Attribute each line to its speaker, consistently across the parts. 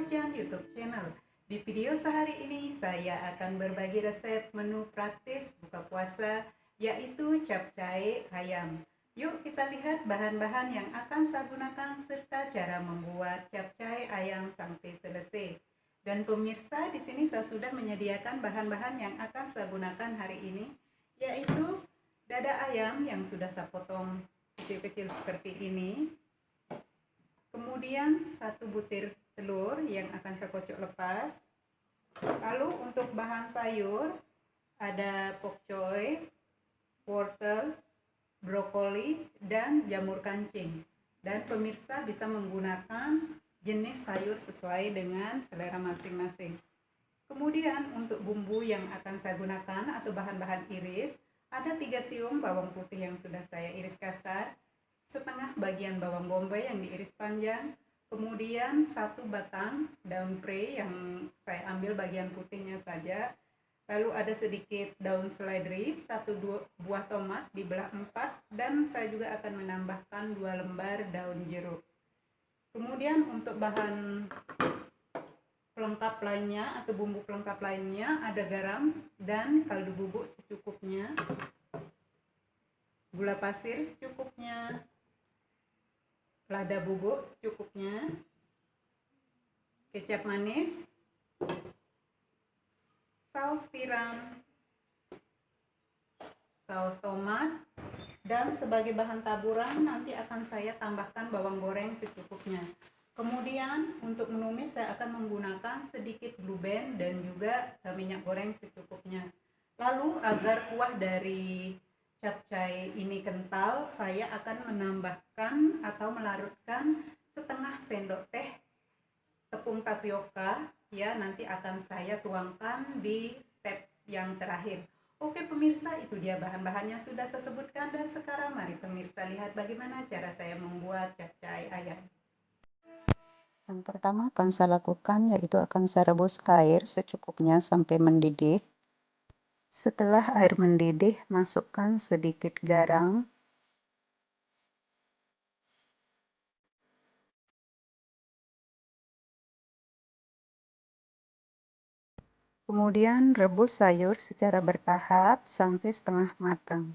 Speaker 1: Ojan YouTube channel. Di video sehari ini saya akan berbagi resep menu praktis buka puasa yaitu capcay ayam. Yuk kita lihat bahan-bahan yang akan saya gunakan serta cara membuat capcay ayam sampai selesai. Dan pemirsa, di sini saya sudah menyediakan bahan-bahan yang akan saya gunakan hari ini, yaitu dada ayam yang sudah saya potong kecil-kecil seperti ini. Kemudian 1 butir telur yang akan saya kocok lepas. Lalu untuk bahan sayur ada pokcoy, wortel, brokoli, dan jamur kancing. Dan pemirsa bisa menggunakan jenis sayur sesuai dengan selera masing-masing. Kemudian untuk bumbu yang akan saya gunakan atau bahan-bahan iris, ada 3 siung bawang putih yang sudah saya iris kasar, setengah bagian bawang bombay yang diiris panjang, kemudian 1 batang daun pre yang saya ambil bagian putihnya saja, lalu ada sedikit daun seledri, 1 buah tomat dibelah 4, dan saya juga akan menambahkan 2 lembar daun jeruk. Kemudian untuk bahan pelengkap lainnya atau bumbu pelengkap lainnya ada garam dan kaldu bubuk secukupnya, gula pasir secukupnya, lada bubuk secukupnya, kecap manis, saus tiram, saus tomat, dan sebagai bahan taburan nanti akan saya tambahkan bawang goreng secukupnya. Kemudian untuk menumis saya akan menggunakan sedikit blue band dan juga minyak goreng secukupnya. Lalu agar kuah dari capcay ini kental, saya akan menambahkan atau melarutkan setengah sendok teh tepung tapioka, ya nanti akan saya tuangkan di step yang terakhir. Oke pemirsa, itu dia bahan-bahannya sudah saya sebutkan, dan sekarang mari pemirsa lihat bagaimana cara saya membuat capcay ayam.
Speaker 2: Yang pertama akan saya lakukan yaitu akan saya rebus air secukupnya sampai mendidih. Setelah air mendidih, masukkan sedikit garam, kemudian rebus sayur secara bertahap sampai setengah matang.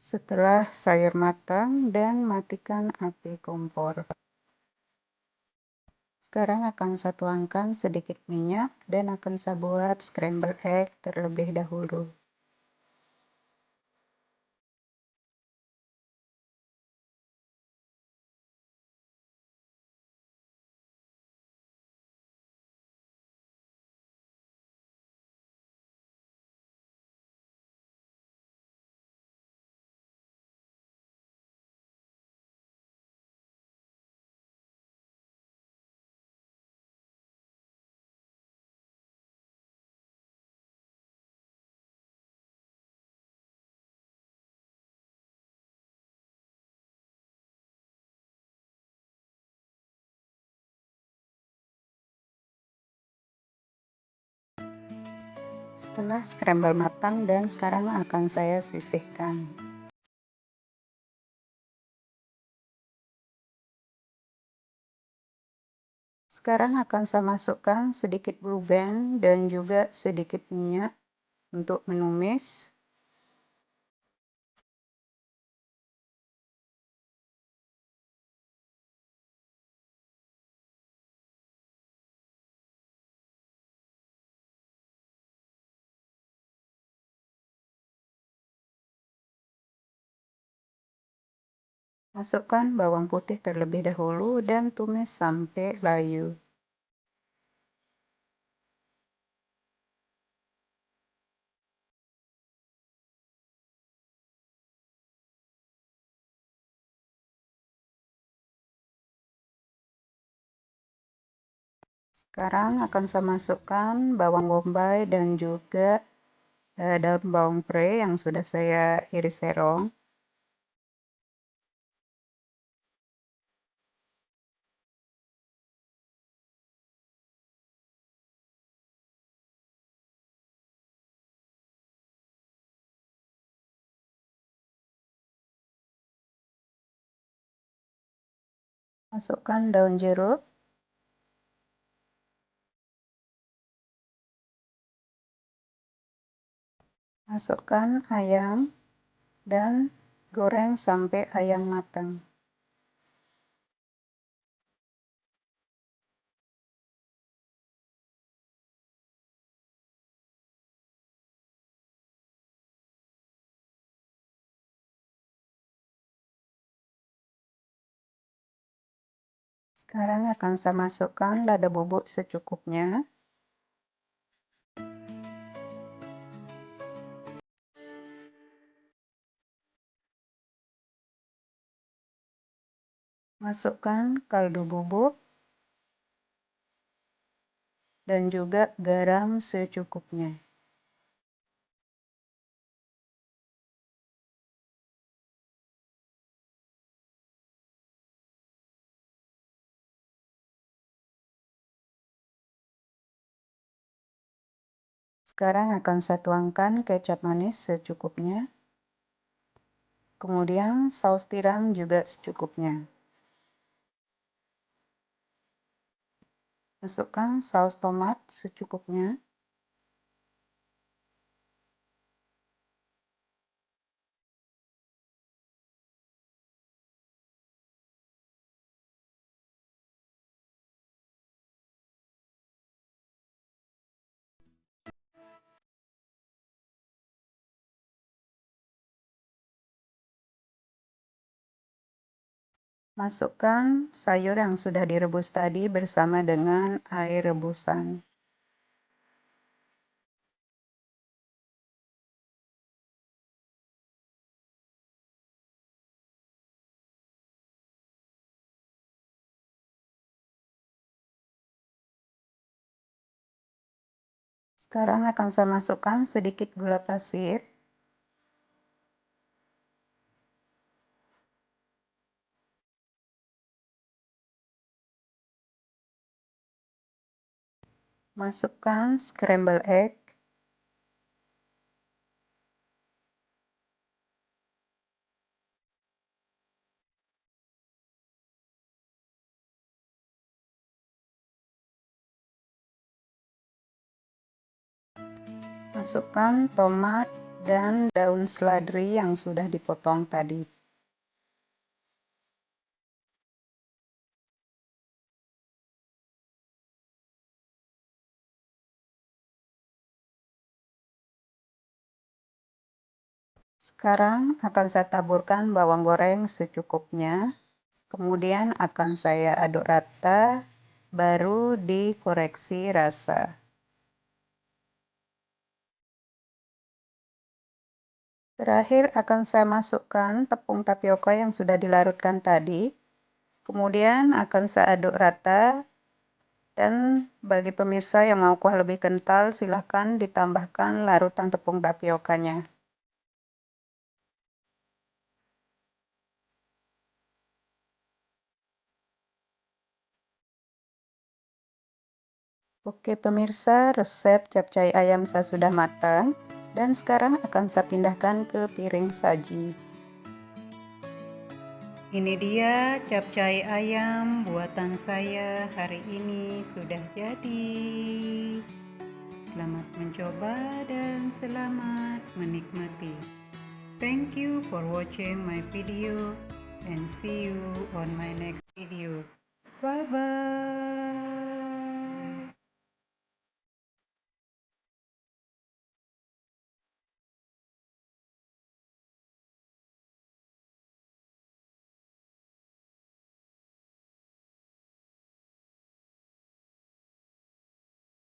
Speaker 2: Setelah sayur matang, dan matikan api kompor. Sekarang akan saya tuangkan sedikit minyak dan akan saya buat scramble egg terlebih dahulu. Setelah scramble matang, dan sekarang akan saya sisihkan. Sekarang akan saya masukkan sedikit blue band dan juga sedikit minyak untuk menumis. Masukkan bawang putih terlebih dahulu dan tumis sampai layu. Sekarang akan saya masukkan bawang bombay dan juga daun bawang pre yang sudah saya iris serong. Masukkan daun jeruk. Masukkan ayam dan goreng sampai ayam matang. Sekarang akan saya masukkan lada bubuk secukupnya. Masukkan kaldu bubuk dan juga garam secukupnya. Sekarang akan saya tuangkan kecap manis secukupnya. Kemudian saus tiram juga secukupnya. Masukkan saus tomat secukupnya. Masukkan sayur yang sudah direbus tadi bersama dengan air rebusan. Sekarang akan saya masukkan sedikit gula pasir. Masukkan scramble egg. Masukkan tomat dan daun seledri yang sudah dipotong tadi. Sekarang akan saya taburkan bawang goreng secukupnya. Kemudian akan saya aduk rata, baru dikoreksi rasa. Terakhir akan saya masukkan tepung tapioka yang sudah dilarutkan tadi. Kemudian akan saya aduk rata. Dan bagi pemirsa yang mau kuah lebih kental, silahkan ditambahkan larutan tepung tapiokanya. Oke pemirsa, resep capcay ayam saya sudah matang. Dan sekarang akan saya pindahkan ke piring saji.
Speaker 1: Ini dia capcay ayam buatan saya hari ini sudah jadi. Selamat mencoba dan selamat menikmati. Thank you for watching my video and see you on my next